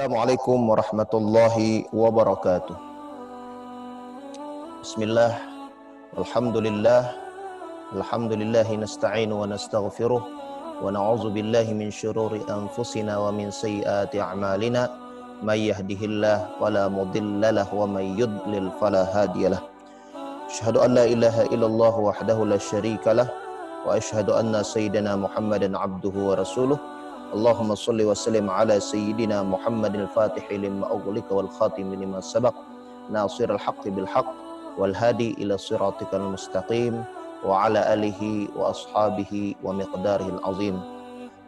Assalamualaikum warahmatullahi wabarakatuh. Bismillah, alhamdulillah, alhamdulillahi nasta'inu wa nastaghfiruh wa na'udzu billahi min syururi anfusina wa min sayyiati a'malina may yahdihillahu fala mudhillalah wa may yudlil fala hadiyalah. Asyhadu an la ilaha illallah wahdahu la syarikalah wa asyhadu anna sayyidina Muhammadan abduhu wa rasuluh. Allahumma salli wa sallim ala sayyidina Muhammadil Fatihi lima ughliqa wal khatimi lima sabaq nasirul haqqi bil haqq wal hadi ila siratikal mustaqim wa ala alihi wa ashabihi wa miqdarihil azim.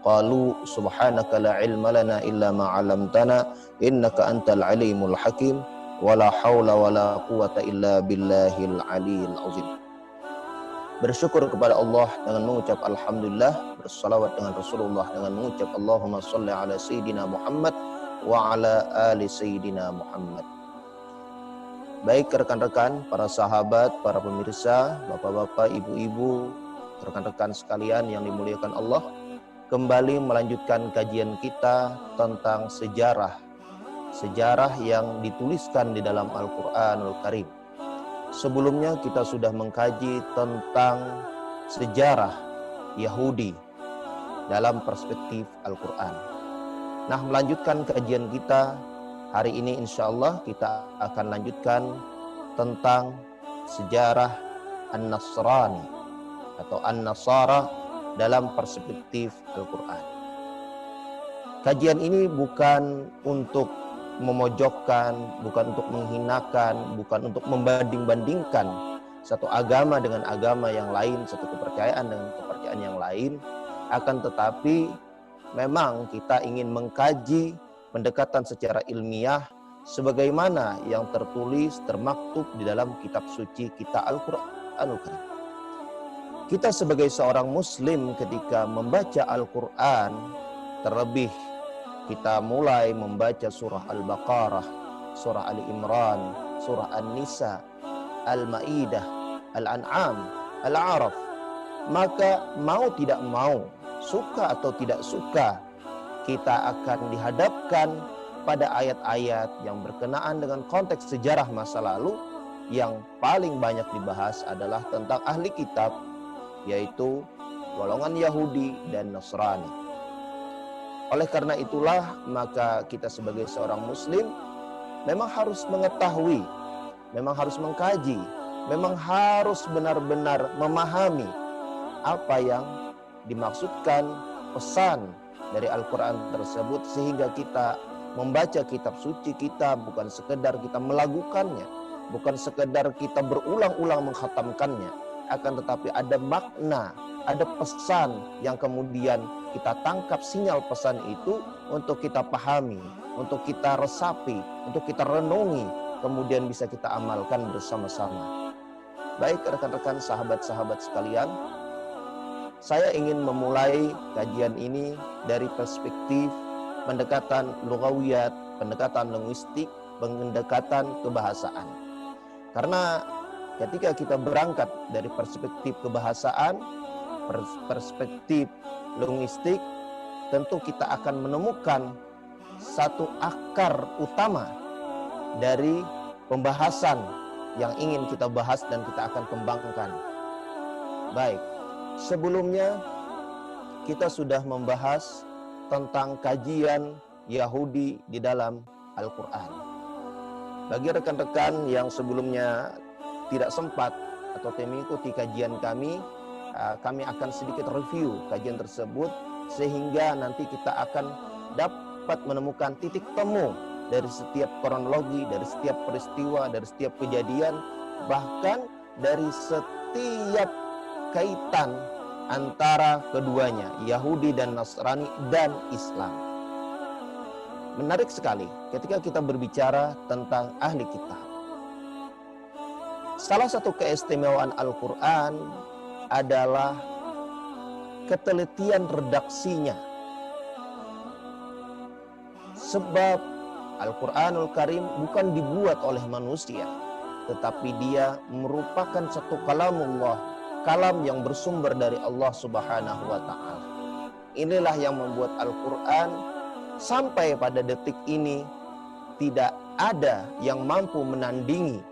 Qalu subhanaka la ilma lana illa ma 'allamtana innaka antal alimul hakim wa la haula wa la quwata illa billahil aliyil azim. Bersyukur kepada Allah dengan mengucap alhamdulillah, bersalawat dengan Rasulullah dengan mengucap Allahumma sholli ala sayyidina Muhammad wa ala ali sayyidina Muhammad. Baik rekan-rekan, para sahabat, para pemirsa, bapak-bapak, ibu-ibu, rekan-rekan sekalian yang dimuliakan Allah, kembali melanjutkan kajian kita tentang sejarah yang dituliskan di dalam Al-Qur'anul Karim. Sebelumnya kita sudah mengkaji tentang sejarah Yahudi dalam perspektif Al-Quran. Nah, melanjutkan kajian kita hari ini, insya Allah kita akan lanjutkan tentang sejarah An-Nasrani atau An-Nasara dalam perspektif Al-Quran. Kajian ini bukan untuk memojokkan, bukan untuk menghinakan, bukan untuk membanding-bandingkan satu agama dengan agama yang lain, satu kepercayaan dengan kepercayaan yang lain. Akan tetapi memang kita ingin mengkaji pendekatan secara ilmiah sebagaimana yang tertulis, termaktub di dalam kitab suci kita Al-Qur'anul Karim. Kita sebagai seorang muslim ketika membaca Al-Quran, terlebih kita mulai membaca surah Al-Baqarah, surah Ali Imran, surah An-Nisa, Al-Ma'idah, Al-An'am, Al-A'raf. Maka mau tidak mau, suka atau tidak suka, kita akan dihadapkan pada ayat-ayat yang berkenaan dengan konteks sejarah masa lalu. Yang paling banyak dibahas adalah tentang ahli kitab, yaitu golongan Yahudi dan Nasrani. Oleh karena itulah, maka kita sebagai seorang muslim memang harus mengetahui, memang harus mengkaji, memang harus benar-benar memahami apa yang dimaksudkan pesan dari Al-Quran tersebut, sehingga kita membaca kitab suci kita bukan sekedar kita melakukannya, bukan sekedar kita berulang-ulang mengkhatamkannya, akan tetapi ada makna, ada pesan yang kemudian kita tangkap sinyal pesan itu untuk kita pahami, untuk kita resapi, untuk kita renungi, kemudian bisa kita amalkan bersama-sama. Baik rekan-rekan, sahabat-sahabat sekalian, saya ingin memulai kajian ini dari perspektif pendekatan lughawiyat, pendekatan linguistik, pendekatan kebahasaan. Karena ketika kita berangkat dari perspektif kebahasaan, perspektif linguistik, tentu kita akan menemukan satu akar utama dari pembahasan yang ingin kita bahas dan kita akan kembangkan. Baik, sebelumnya kita sudah membahas tentang kajian Yahudi di dalam Al-Quran. Bagi rekan-rekan yang sebelumnya tidak sempat atau mengikuti kajian kami akan sedikit review kajian tersebut, sehingga nanti kita akan dapat menemukan titik temu dari setiap kronologi, dari setiap peristiwa, dari setiap kejadian, bahkan dari setiap kaitan antara keduanya, Yahudi dan Nasrani dan Islam. Menarik sekali ketika kita berbicara tentang ahli kitab. Salah satu keistimewaan Al-Quran adalah ketelitian redaksinya. Sebab Al-Quranul Karim bukan dibuat oleh manusia, tetapi dia merupakan satu kalamullah, kalam yang bersumber dari Allah Subhanahu wa Ta'ala. Inilah yang membuat Al-Quran sampai pada detik ini tidak ada yang mampu menandingi,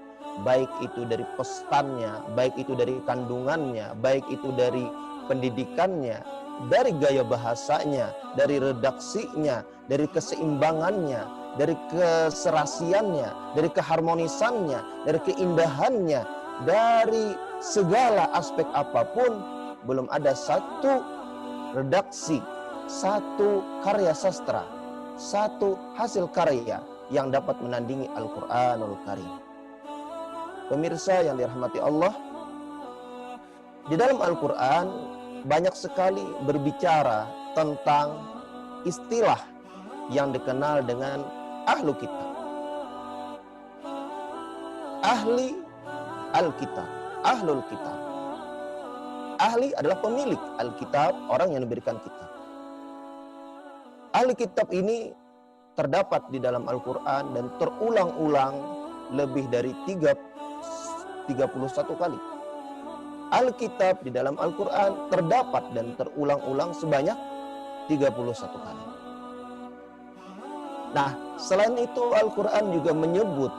baik itu dari pesannya, baik itu dari kandungannya, baik itu dari pendidikannya, dari gaya bahasanya, dari redaksinya, dari keseimbangannya, dari keserasiannya, dari keharmonisannya, dari keindahannya, dari segala aspek apapun. Belum ada satu redaksi, satu karya sastra, satu hasil karya yang dapat menandingi Al-Quranul Karim. Pemirsa yang dirahmati Allah, di dalam Al-Quran banyak sekali berbicara tentang istilah yang dikenal dengan ahlu kitab. Ahli Alkitab, ahlul kitab. Ahli adalah pemilik Alkitab, orang yang diberikan kitab. Ahli kitab ini terdapat di dalam Al-Quran dan terulang-ulang lebih dari 31 kali. Alkitab di dalam Al-Quran terdapat dan terulang-ulang sebanyak 31 kali. Nah, selain itu Al-Quran juga menyebut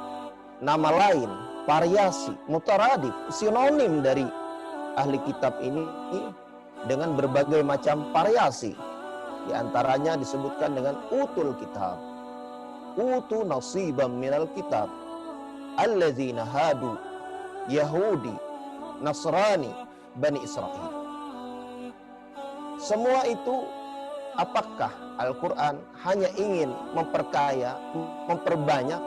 nama lain, variasi, mutaradif, sinonim dari ahli kitab ini dengan berbagai macam variasi. Di antaranya disebutkan dengan utul kitab, utu nasibam minal kitab, allazina hadu, Yahudi, Nasrani, Bani Israel. Semua itu, apakah Al-Quran hanya ingin memperkaya, memperbanyak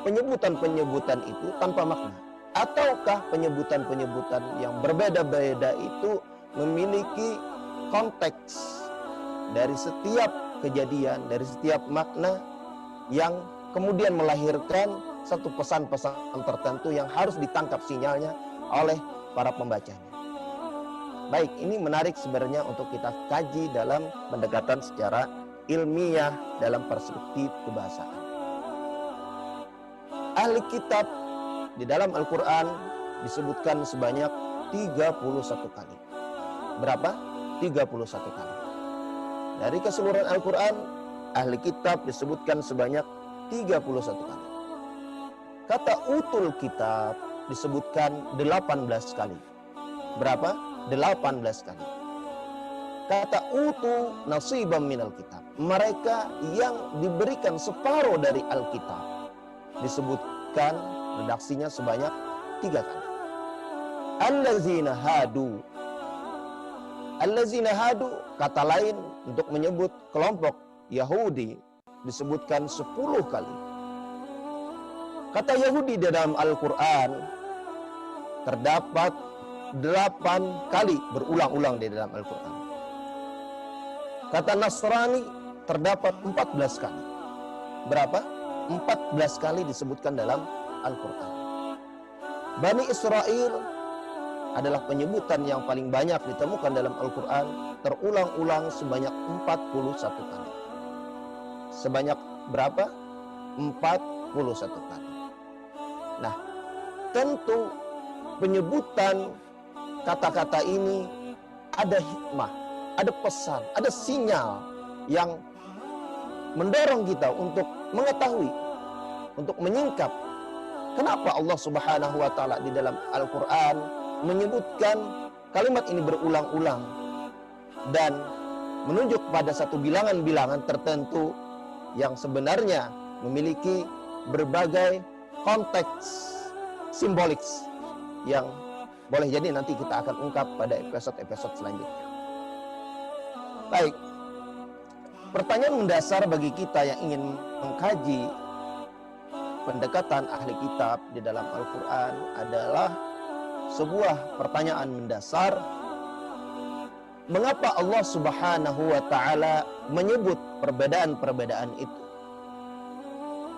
penyebutan-penyebutan itu tanpa makna? Ataukah penyebutan-penyebutan yang berbeda-beda itu memiliki konteks dari setiap kejadian, dari setiap makna yang kemudian melahirkan satu pesan-pesan tertentu yang harus ditangkap sinyalnya oleh para pembacanya? Baik, ini menarik sebenarnya untuk kita kaji dalam pendekatan secara ilmiah dalam perspektif kebahasaan. Ahli kitab di dalam Al-Quran disebutkan sebanyak 31 kali. Berapa? 31 kali. Dari keseluruhan Al-Quran, ahli kitab disebutkan sebanyak 31 kali. Kata utul kitab disebutkan 18 kali. Berapa? 18 kali. Kata utu nasibam minal kitab, mereka yang diberikan separuh dari Alkitab, disebutkan redaksinya sebanyak 3 kali. Allazina hadu. Allazina hadu, kata lain untuk menyebut kelompok Yahudi, disebutkan 10 kali. Kata Yahudi di dalam Al-Quran terdapat 8 kali berulang-ulang di dalam Al-Quran. Kata Nasrani terdapat 14 kali. Berapa? 14 kali disebutkan dalam Al-Quran. Bani Israel adalah penyebutan yang paling banyak ditemukan dalam Al-Quran, terulang-ulang sebanyak 41 kali. Sebanyak berapa? 41 kali. Nah, tentu penyebutan kata-kata ini ada hikmah, ada pesan, ada sinyal yang mendorong kita untuk mengetahui, untuk menyingkap kenapa Allah Subhanahu wa Ta'ala di dalam Al-Quran menyebutkan kalimat ini berulang-ulang dan menunjuk pada satu bilangan-bilangan tertentu yang sebenarnya memiliki berbagai konteks simbolik yang boleh jadi nanti kita akan ungkap pada episode-episode selanjutnya. Baik, pertanyaan mendasar bagi kita yang ingin mengkaji pendekatan ahli kitab di dalam Al-Quran adalah sebuah pertanyaan mendasar. Mengapa Allah Subhanahu wa Ta'ala menyebut perbedaan-perbedaan itu?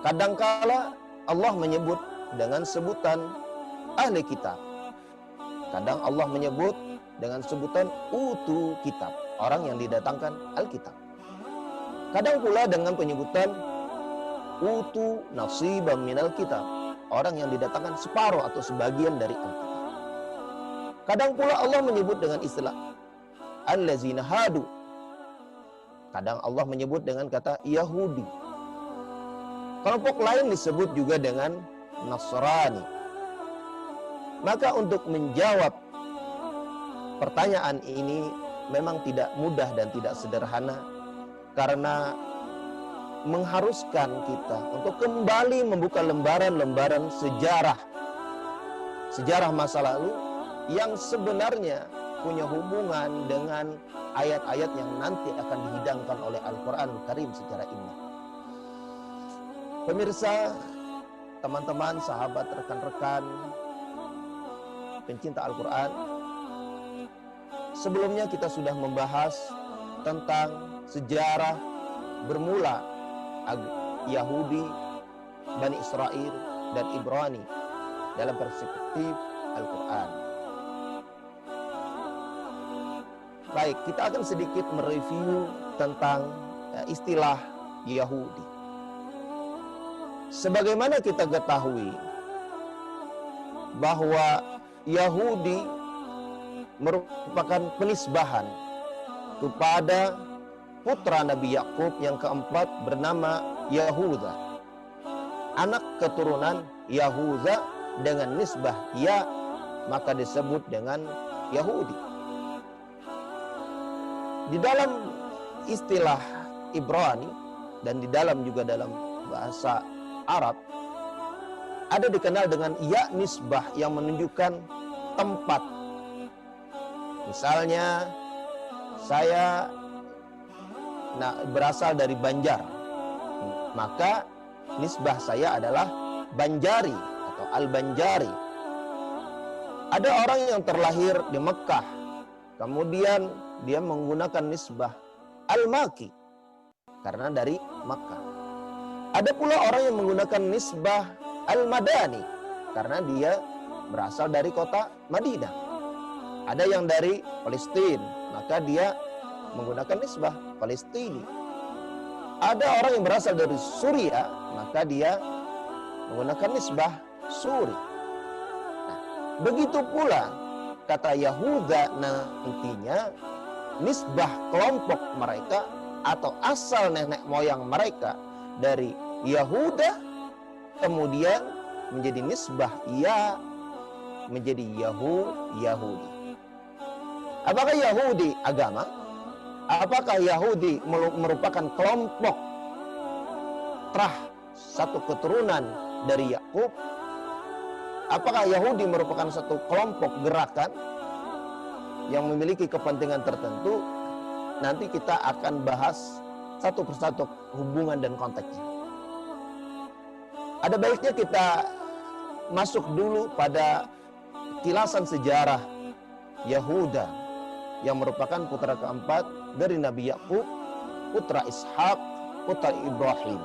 Kadangkala Allah menyebut dengan sebutan ahli kitab. Kadang Allah menyebut dengan sebutan utu kitab, orang yang didatangkan Alkitab. Kadang pula dengan penyebutan utu nasibam minal kitab, orang yang didatangkan separuh atau sebagian dari Alkitab. Kadang pula Allah menyebut dengan istilah allazina hadu, Kadang Allah menyebut dengan kata Yahudi. Kelompok lain disebut juga dengan Nasrani. Maka untuk menjawab pertanyaan ini memang tidak mudah dan tidak sederhana, karena mengharuskan kita untuk kembali membuka lembaran-lembaran sejarah masa lalu yang sebenarnya punya hubungan dengan ayat-ayat yang nanti akan dihidangkan oleh Al-Quranul Karim secara indah. Pemirsa, teman-teman, sahabat, rekan-rekan pencinta Al-Quran, sebelumnya kita sudah membahas tentang sejarah bermula Yahudi, Bani Israel, dan Ibrani dalam perspektif Al-Quran. Baik, kita akan sedikit mereview tentang istilah Yahudi. Sebagaimana kita ketahui bahwa Yahudi merupakan penisbahan kepada putra Nabi Yakub yang keempat bernama Yahuda, anak keturunan Yahuda dengan nisbah ya, maka disebut dengan Yahudi. Di dalam istilah Ibrani dan di dalam juga dalam bahasa Arab ada dikenal dengan ya nisbah yang menunjukkan tempat. Misalnya saya berasal dari Banjar, maka nisbah saya adalah Banjari atau Al-Banjari. Ada orang yang terlahir di Mekah, kemudian dia menggunakan nisbah Al-Maki karena dari Makkah. Ada pula orang yang menggunakan nisbah Al-Madani karena dia berasal dari kota Madinah. Ada yang dari Palestina, maka dia menggunakan nisbah Palestini. Ada orang yang berasal dari Suria, maka dia menggunakan nisbah Suri. Nah, begitu pula kata Yahuda nantinya nisbah kelompok mereka atau asal nenek moyang mereka dari Yahuda kemudian menjadi nisbah ya menjadi Yahudi. Apakah Yahudi agama? Apakah Yahudi merupakan kelompok terah satu keturunan dari Yakub? Apakah Yahudi merupakan satu kelompok gerakan yang memiliki kepentingan tertentu? Nanti kita akan bahas satu persatu hubungan dan konteksnya. Ada baiknya kita masuk dulu pada kilasan sejarah Yahuda yang merupakan putra keempat dari Nabi Yakub, putra Ishak, putra Ibrahim,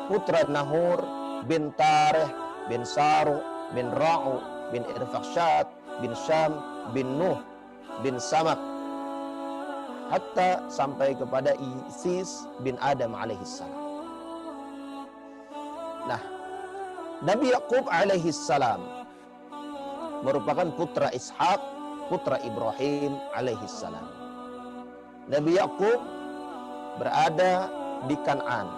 putra Nahur bin Tareh bin Saru bin Ra'u bin Irfaqsyad bin Syam bin Nuh bin Samak, hatta sampai kepada Isis bin Adam alaihissalam. Nah, Nabi Yakub alaihissalam merupakan putra Ishak, putra Ibrahim alaihissalam. Nabi Yakub berada di Kan'an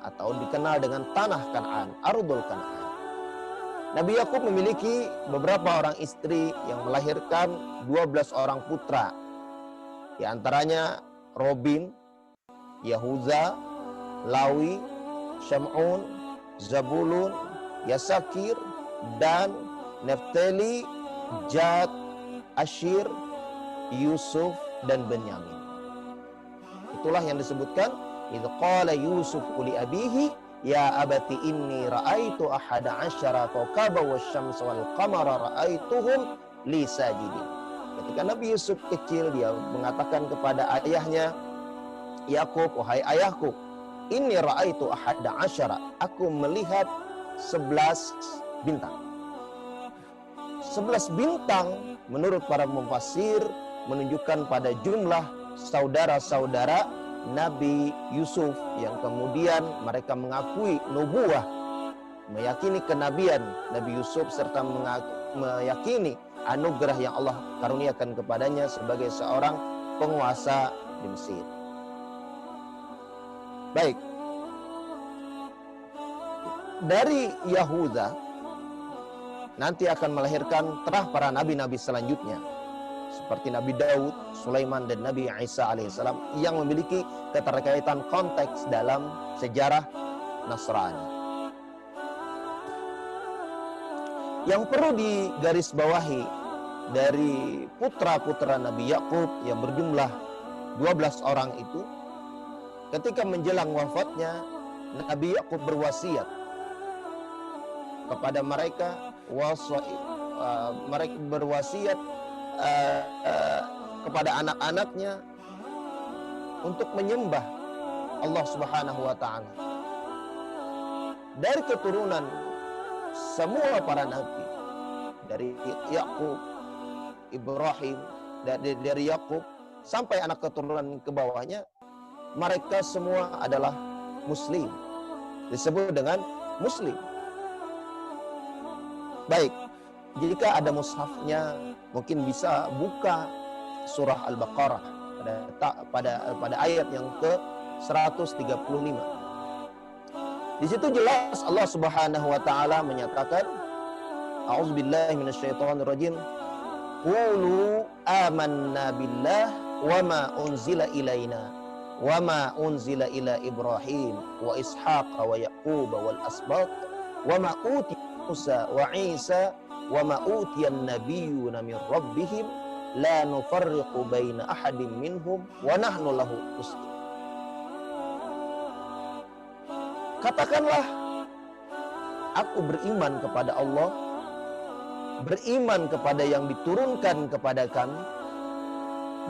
atau dikenal dengan tanah Kan'an, Ardul Kan'an. Nabi Yakub memiliki beberapa orang istri yang melahirkan 12 orang putra. Di antaranya Robin, Yahuza, Lawi, Syam'un, Zabulun, Yasakir, dan Neftali, Jad, Ashir, Yusuf, dan Benyamin. Itulah yang disebutkan idz qala Yusuf li abihi ya abati inni ra'aitu ahada asyara kawkaba wasyamsa wal qamara ra'aituhum li sajidin. Ketika Nabi Yusuf kecil, dia mengatakan kepada ayahnya, Yakub, wahai ayahku, inni ra'aitu ahada asyara, aku melihat 11 bintang. 11 bintang menurut para mufassir menunjukkan pada jumlah saudara-saudara Nabi Yusuf yang kemudian mereka mengakui nubuwah, meyakini kenabian Nabi Yusuf serta meyakini anugerah yang Allah karuniakan kepadanya sebagai seorang penguasa di Mesir. Baik. Dari Yahuda nanti akan melahirkan terah para nabi-nabi selanjutnya, seperti Nabi Daud, Sulaiman, dan Nabi Isa alaihissalam, yang memiliki keterkaitan konteks dalam sejarah Nasrani. Yang perlu digarisbawahi dari putra-putra Nabi Yakub yang berjumlah 12 orang itu, ketika menjelang wafatnya, Nabi Yakub berwasiat kepada mereka, mereka berwasiat kepada anak-anaknya untuk menyembah Allah Subhanahu wa taala. Dari keturunan semua para nabi, dari Yakub, Ibrahim, dari Yakub sampai anak keturunan ke bawahnya, mereka semua adalah muslim, disebut dengan muslim. Baik, jika ada mushafnya, mungkin bisa buka surah Al-Baqarah pada ayat yang ke-135. Di situ jelas Allah Subhanahu wa taala menyatakan, A'udzubillahi minasyaitonir rajim. Qulu amanna billah wa ma unzila ilaina wa ma unzila ila Ibrahim wa Ishaq wa Yaqub wal asbat wa ma utiya Musa wa Isa wa ma utiyan nabiyyuna min rabbihim la nufarriqu baina ahadin minhum wa nahnu lahu muslimun. Katakanlah, aku beriman kepada Allah, beriman kepada yang diturunkan kepada kami,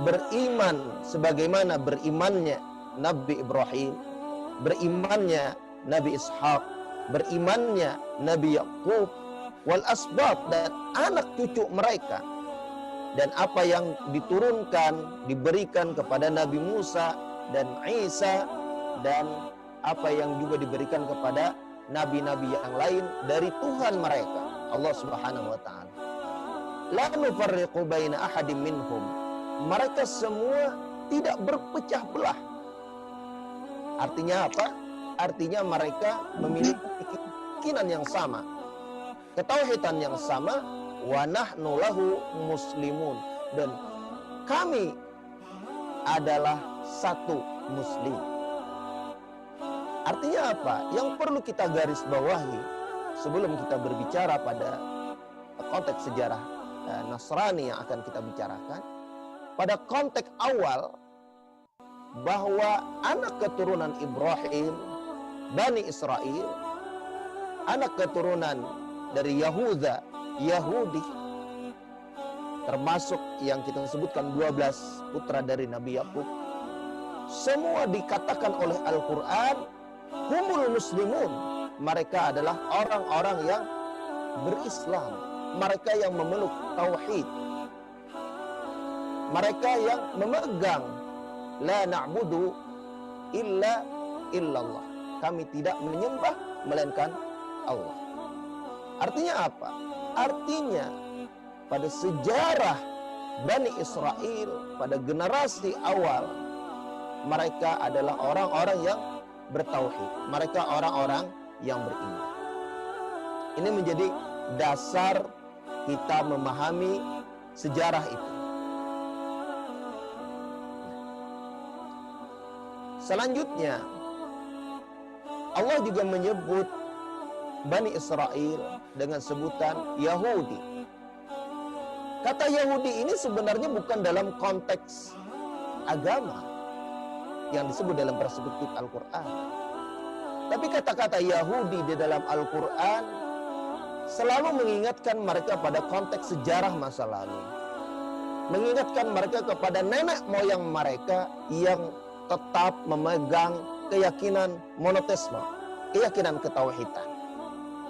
beriman sebagaimana berimannya Nabi Ibrahim, berimannya Nabi Ishaq, berimannya Nabi Yakub, wal asbab, dan anak cucu mereka, dan apa yang diturunkan, diberikan kepada Nabi Musa dan Isa, dan apa yang juga diberikan kepada nabi-nabi yang lain dari Tuhan mereka, Allah Subhanahu wa taala. La nufarriqu baina ahadim minhum. Mereka semua tidak berpecah belah. Artinya apa? Artinya mereka memiliki keyakinan yang sama, ketauhidan yang sama, wa nahnu lahu muslimun, dan kami adalah satu muslim. Artinya apa? Yang perlu kita garis bawahi sebelum kita berbicara pada konteks sejarah Nasrani yang akan kita bicarakan, pada konteks awal bahwa anak keturunan Ibrahim, Bani Israel, anak keturunan dari Yahuda, Yahudi, termasuk yang kita sebutkan 12 putra dari Nabi Yakub, semua dikatakan oleh Al-Quran humul muslimun. Mereka adalah orang-orang yang berislam, mereka yang memeluk tauhid, mereka yang memegang la na'budu illa illallah, kami tidak menyembah melainkan Allah. Artinya apa? Artinya pada sejarah Bani Israel, pada generasi awal, mereka adalah orang-orang yang bertauhid, mereka orang-orang yang beriman. Ini menjadi dasar kita memahami sejarah itu. Selanjutnya, Allah juga menyebut Bani Israel dengan sebutan Yahudi. Kata Yahudi ini sebenarnya bukan dalam konteks agama yang disebut dalam perspektif Al-Quran. Tapi kata-kata Yahudi di dalam Al-Quran selalu mengingatkan mereka pada konteks sejarah masa lalu, mengingatkan mereka kepada nenek moyang mereka yang tetap memegang keyakinan monoteisme, keyakinan ketauhidan.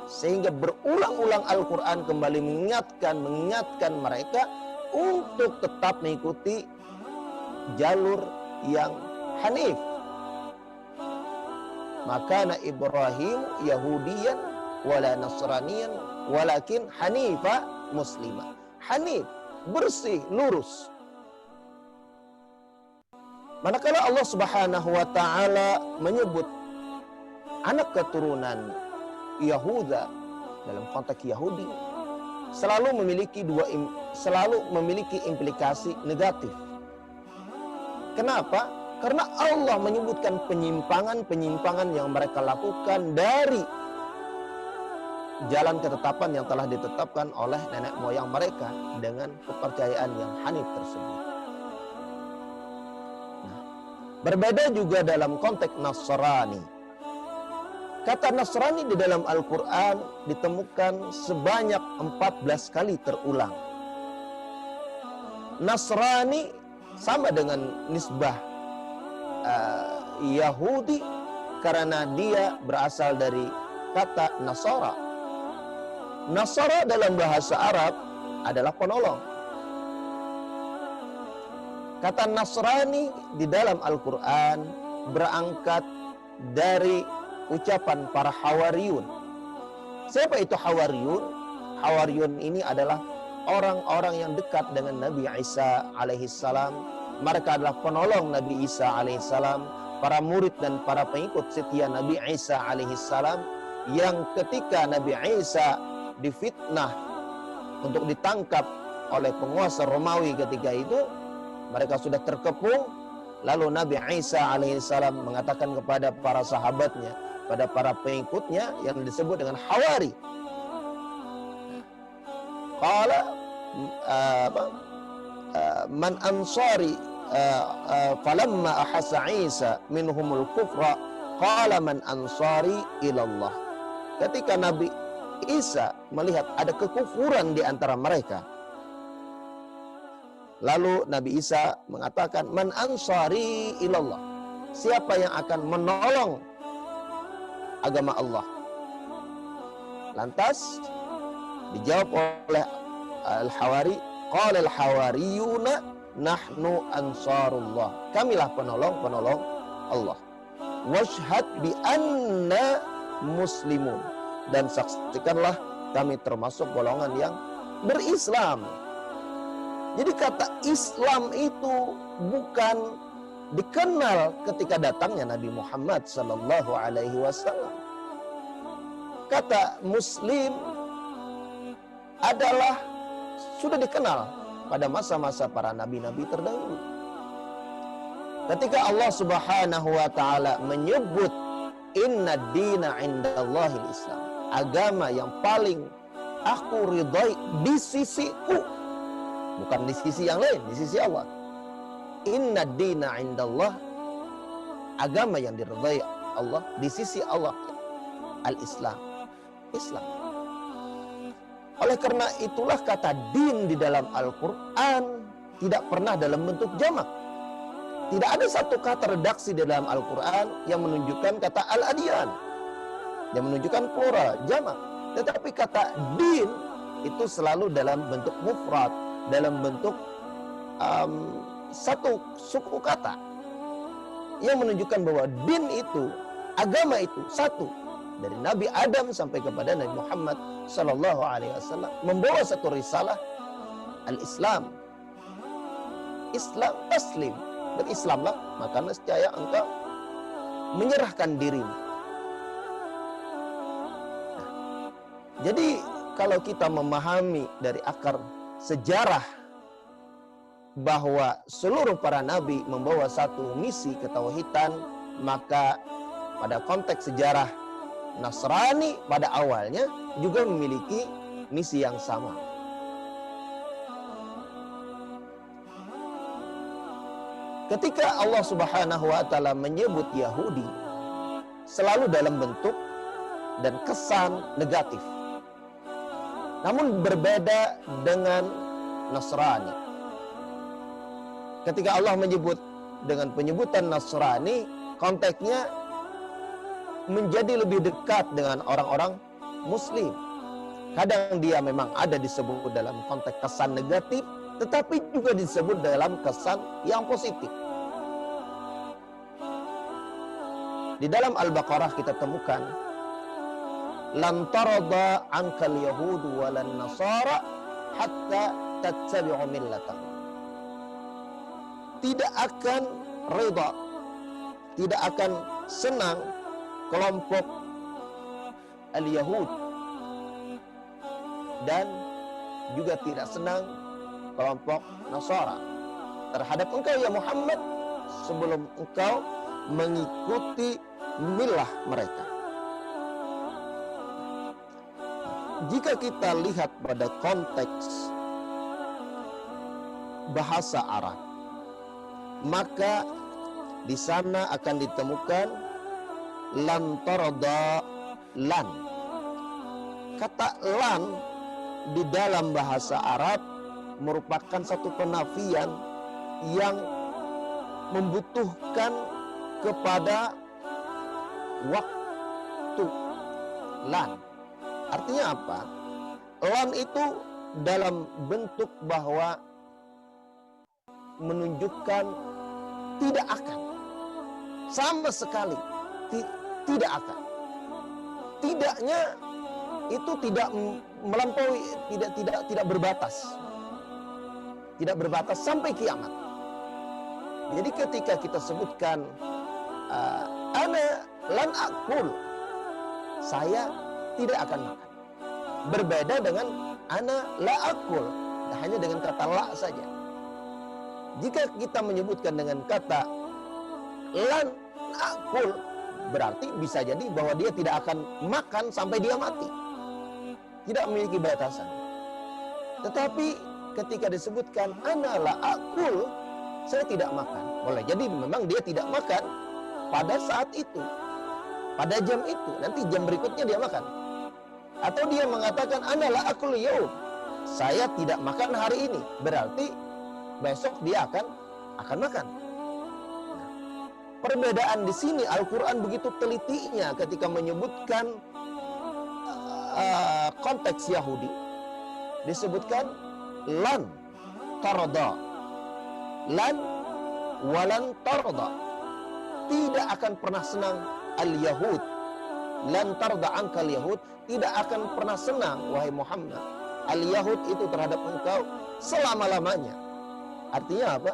Sehingga berulang-ulang Al-Quran kembali mengingatkan mereka untuk tetap mengikuti jalur yang hanif. Maka Ibrahim Yahudiyan wala Nasraniyan walakin hanifa muslimah. Hanif, bersih, lurus. Manakala Allah Subhanahu wa taala menyebut anak keturunan Yahuda dalam konteks Yahudi selalu memiliki implikasi negatif. Kenapa? Karena Allah menyebutkan penyimpangan yang mereka lakukan dari jalan ketetapan yang telah ditetapkan oleh nenek moyang mereka dengan kepercayaan yang hanif tersebut. Nah, berbeda juga dalam konteks Nasrani. Kata Nasrani di dalam Al-Quran ditemukan sebanyak 14 kali terulang. Nasrani sama dengan nisbah Yahudi karena dia berasal dari kata Nasara. Nasara dalam bahasa Arab adalah penolong. Kata Nasrani di dalam Al-Quran berangkat dari ucapan para Hawariyun. Siapa itu Hawariyun? Hawariyun ini adalah orang-orang yang dekat dengan Nabi Isa alaihissalam. Mereka adalah penolong Nabi Isa alaihissalam, para murid dan para pengikut setia Nabi Isa alaihissalam, yang ketika Nabi Isa difitnah untuk ditangkap oleh penguasa Romawi ketika itu, mereka sudah terkepung. Lalu Nabi Isa alaihissalam mengatakan kepada para sahabatnya, pada para pengikutnya yang disebut dengan Hawari, qala man ansari falamma ahassa Isa minhumul kufra qala man ansari ilallah. Ketika Nabi Isa melihat ada kekufuran di antara mereka, lalu Nabi Isa mengatakan, man ansari ilallah, siapa yang akan menolong agama Allah? Lantas dijawab oleh Al-Hawari, qala al-hawariyuna nahnu ansarullah, kamilah penolong Allah. Washhad bi anna muslimun, dan saksikanlah kami termasuk golongan yang berislam. Jadi kata Islam itu bukan dikenal ketika datangnya Nabi Muhammad sallallahu alaihi wasallam. Kata Muslim adalah sudah dikenal pada masa-masa para nabi-nabi terdahulu. Ketika Allah Subhanahu wa taala menyebut inna dina indallahil Islam, agama yang paling aku ridhai di sisiku, bukan di sisi yang lain, di sisi Allah. Inna dina indallah, agama yang diridhai Allah di sisi Allah, al-Islam, Islam. Oleh karena itulah kata din di dalam Al-Quran tidak pernah dalam bentuk jamak. Tidak ada satu kata redaksi di dalam Al-Quran yang menunjukkan kata al-adyan, yang menunjukkan plural, jamak. Tetapi kata din itu selalu dalam bentuk mufrad, dalam bentuk satu suku kata, yang menunjukkan bahwa din itu, agama itu satu, dari Nabi Adam sampai kepada Nabi Muhammad sallallahu alaihi wasallam, membawa satu risalah, al-Islam. Islam taslim, berislamlah maka nescaya engkau menyerahkan dirimu. Nah, jadi kalau kita memahami dari akar sejarah bahwa seluruh para nabi membawa satu misi ketauhidan, maka pada konteks sejarah Nasrani pada awalnya juga memiliki misi yang sama. Ketika Allah Subhanahu wa taala menyebut Yahudi, selalu dalam bentuk dan kesan negatif. Namun berbeda dengan Nasrani. Ketika Allah menyebut dengan penyebutan Nasrani, konteksnya menjadi lebih dekat dengan orang-orang Muslim. Kadang dia memang ada disebut dalam konteks kesan negatif, tetapi juga disebut dalam kesan yang positif. Di dalam Al-Baqarah kita temukan, lan tarada ankal yahudu walan nasara hatta tattabi'u millatahum. Tidak akan rida, tidak akan senang kelompok Al-Yahud, dan juga tidak senang kelompok Nasara terhadap engkau ya Muhammad sebelum engkau mengikuti milah mereka. Jika kita lihat pada konteks bahasa Arab, maka di sana akan ditemukan lan tarada lan. Kata lan di dalam bahasa Arab merupakan satu penafian yang membutuhkan kepada waktu. Lan artinya apa? Lan itu dalam bentuk bahwa menunjukkan tidak akan, sama sekali tidak akan. Tidaknya itu tidak melampaui, tidak berbatas, tidak berbatas sampai kiamat. Jadi ketika kita sebutkan ana lan akul, saya tidak akan makan, berbeda dengan ana la akul, hanya dengan kata la saja. Jika kita menyebutkan dengan kata lan akul, berarti bisa jadi bahwa dia tidak akan makan sampai dia mati, tidak memiliki batasan. Tetapi ketika disebutkan ana la akul, saya tidak makan, boleh jadi memang dia tidak makan pada saat itu, pada jam itu, nanti jam berikutnya dia makan. Atau dia mengatakan ana la akul yaum, saya tidak makan hari ini, berarti besok dia akan makan. Perbedaan di sini Al-Quran begitu telitinya ketika menyebutkan konteks Yahudi, disebutkan lan tarda, lan walan tarda, tidak akan pernah senang al-Yahud, lan tarda angkal Yahud, tidak akan pernah senang wahai Muhammad al-Yahud itu terhadap engkau selama-lamanya. Artinya apa?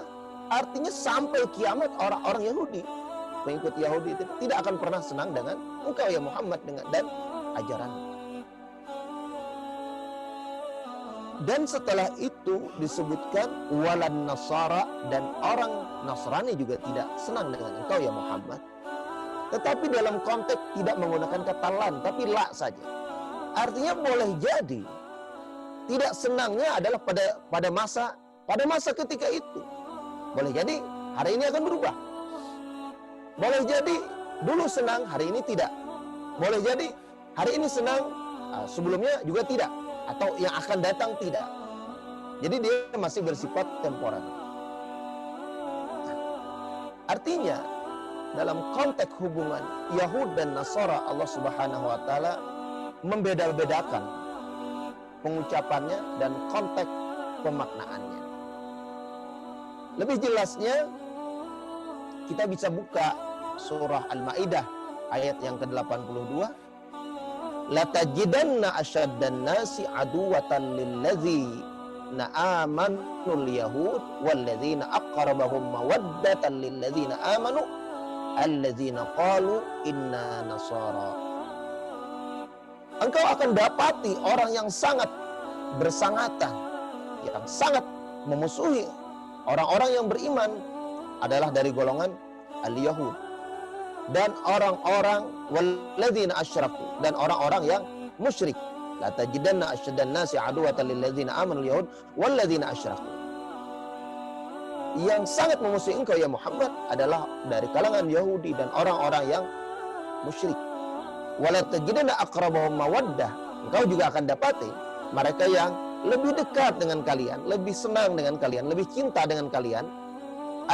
Artinya sampai kiamat orang-orang Yahudi, pengikut Yahudi itu tidak akan pernah senang dengan engkau ya Muhammad dan ajaran. Dan setelah itu disebutkan walan Nasara, dan orang Nasrani juga tidak senang dengan engkau ya Muhammad. Tetapi dalam konteks tidak menggunakan kata lan, tapi la saja. Artinya boleh jadi tidak senangnya adalah pada masa ketika itu. Boleh jadi hari ini akan berubah. Boleh jadi dulu senang, hari ini tidak. Boleh jadi hari ini senang, sebelumnya juga tidak. Atau yang akan datang tidak. Jadi dia masih bersifat temporer. Artinya dalam konteks hubungan Yahud dan Nasara, Allah Subhanahu wa taala membeda-bedakan pengucapannya dan konteks pemaknaannya. Lebih jelasnya kita bisa buka surah Al-Maidah ayat yang ke-82. La tajidanna asyaddan nasi aduwatan lilladzina amanul yahud walladzina aqrabahum mawaddatan lilladzina amanu alladzina qalu inna nasara. Engkau akan dapati orang yang sangat bersangatan, yang sangat memusuhi orang-orang yang beriman adalah dari golongan al-Yahud, dan orang-orang walladzina asyraku, dan orang-orang yang musyrik. La tajidanna asyaddan nasi aduwatan lilladzina amanu al-yahud walladzina asyraku. Yang sangat memusuhi engkau ya Muhammad adalah dari kalangan Yahudi dan orang-orang yang musyrik. Wala tajidanna aqrabahum mawaddah. Engkau juga akan dapati mereka yang lebih dekat dengan kalian, lebih senang dengan kalian, lebih cinta dengan kalian,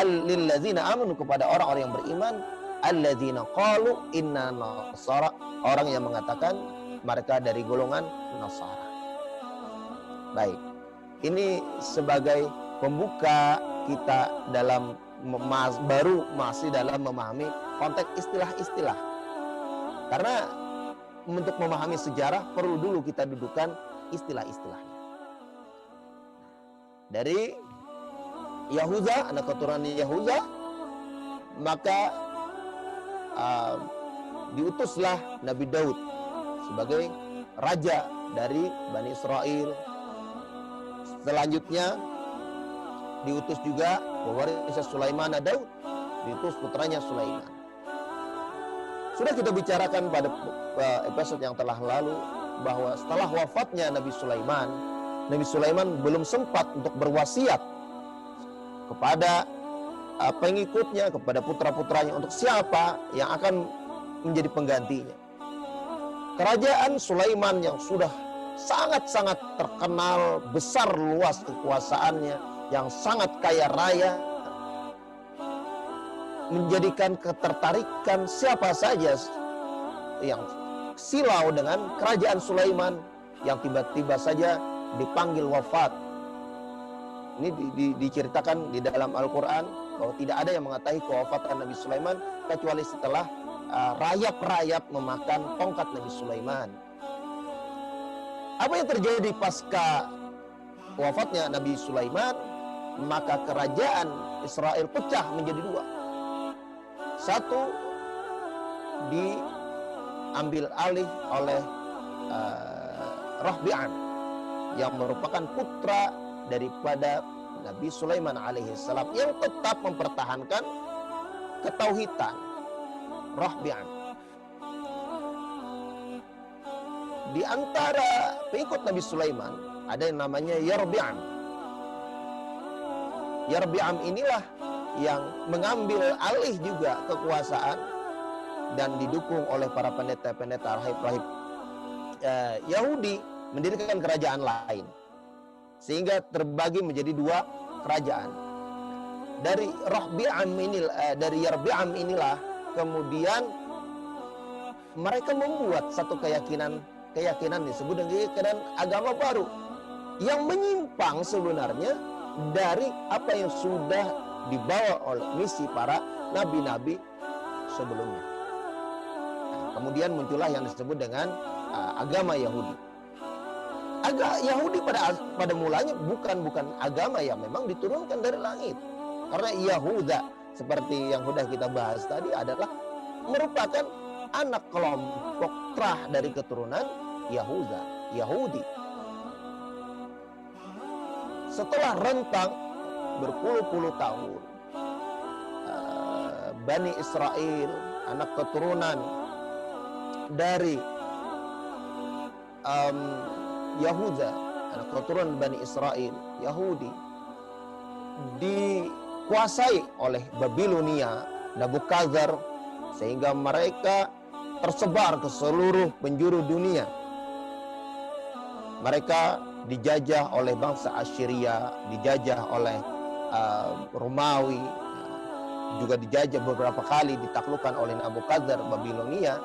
lilladzina amanu, kepada orang-orang yang beriman, alladzina qalu inna nasara, orang yang mengatakan mereka dari golongan Nasara. Baik, ini sebagai pembuka kita dalam baru masih dalam memahami konteks istilah-istilah. Karena untuk memahami sejarah perlu dulu kita dudukan istilah-istilahnya. Dari Yahuza, anak keturunan Yahuza, maka diutuslah Nabi Daud sebagai raja dari Bani Israel. Selanjutnya diutus juga pewaris Sulaiman Daud, diutus putranya Sulaiman. Sudah kita bicarakan pada episode yang telah lalu bahwa setelah wafatnya Nabi Sulaiman belum sempat untuk berwasiat kepada pengikutnya, kepada putra-putranya untuk siapa yang akan menjadi penggantinya. Kerajaan Sulaiman yang sudah sangat-sangat terkenal, besar luas kekuasaannya, yang sangat kaya raya, menjadikan ketertarikan siapa saja yang silau dengan kerajaan Sulaiman yang tiba-tiba saja dipanggil wafat. Ini diceritakan di dalam Al-Quran bahwa tidak ada yang mengetahui kewafatan Nabi Sulaiman kecuali setelah rayap-rayap memakan tongkat Nabi Sulaiman. Apa yang terjadi pasca wafatnya Nabi Sulaiman? Maka kerajaan Israel pecah menjadi dua. Satu diambil alih oleh Rahbi'an yang merupakan putra daripada Nabi Sulaiman alaihissalam yang tetap mempertahankan ketauhidan. Rahbi'an. Di antara pengikut Nabi Sulaiman ada yang namanya Yarbi'am. Yarbi'am inilah yang mengambil alih juga kekuasaan dan didukung oleh para pendeta-pendeta rahib-rahib Yahudi mendirikan kerajaan lain, sehingga terbagi menjadi dua kerajaan. Dari Yarbi'am inilah kemudian mereka membuat satu keyakinan disebut dengan keyakinan agama baru yang menyimpang sebenarnya dari apa yang sudah dibawa oleh misi para nabi-nabi sebelumnya. Nah, kemudian muncullah yang disebut dengan agama Yahudi. Agama Yahudi pada mulanya bukan agama yang memang diturunkan dari langit. Karena Yahuda seperti yang sudah kita bahas tadi adalah merupakan anak kelompok terah dari keturunan Yahudi. Setelah rentang berpuluh-puluh tahun, Bani Israel, anak keturunan dari Yahuda, anak keturunan Bani Israel, Yahudi, dikuasai oleh Babilonia, Nabukadnezar, sehingga mereka tersebar ke seluruh penjuru dunia. Mereka dijajah oleh bangsa Assyria, dijajah oleh Romawi, juga dijajah beberapa kali, ditaklukkan oleh Nabukadnezar, Babilonia.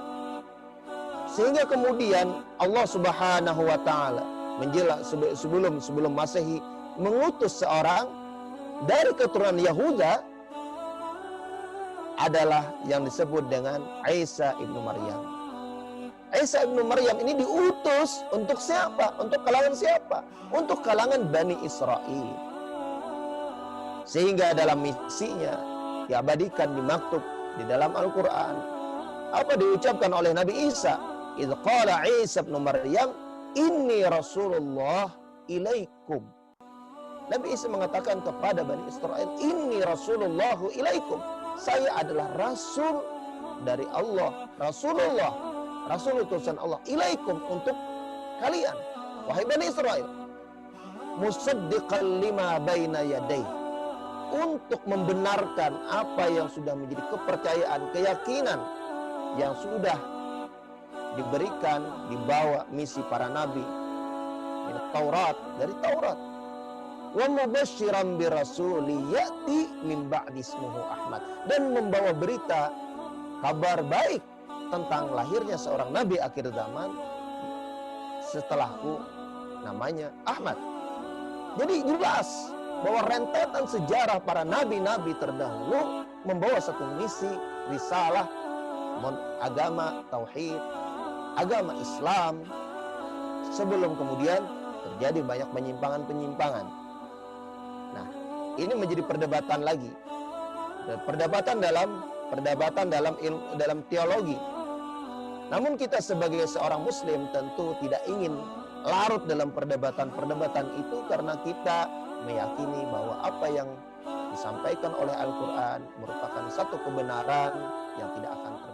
Sehingga kemudian Allah Subhanahu wa taala menjelang sebelum Masehi mengutus seorang dari keturunan Yahuda, adalah yang disebut dengan Isa ibnu Maryam. Isa ibnu Maryam ini diutus untuk siapa? Untuk kalangan siapa? Untuk kalangan Bani Israel. Sehingga dalam misinya diabadikan, dimaktub di dalam Al-Quran. Apa diucapkan oleh Nabi Isa? Idz qala Isa ibnu Maryam, inni Rasulullah ilaikum. Nabi Isa mengatakan kepada Bani Israel, inni Rasulullah ilaikum. Saya adalah Rasul dari Allah. Rasul utusan Allah. Ilaikum, untuk kalian, wahai Bani Israel. Musaddiqan lima baina yadayhi, untuk membenarkan apa yang sudah menjadi kepercayaan, keyakinan yang sudah diberikan, dibawa misi para nabi dari Taurat. Wa mubasysyiran bi rasuli ya'ti min ba'di ismuhu Ahmad, dan membawa berita kabar baik tentang lahirnya seorang nabi akhir zaman setelahku, namanya Ahmad. Jadi jelas bahwa rentetan sejarah para nabi-nabi terdahulu membawa satu misi, risalah, agama tauhid, agama Islam, sebelum kemudian terjadi banyak penyimpangan-penyimpangan. Nah, ini menjadi perdebatan lagi. Perdebatan dalam teologi. Namun kita sebagai seorang muslim tentu tidak ingin larut dalam perdebatan-perdebatan itu, karena kita meyakini bahwa apa yang disampaikan oleh Al-Quran merupakan satu kebenaran yang tidak akan terjadi.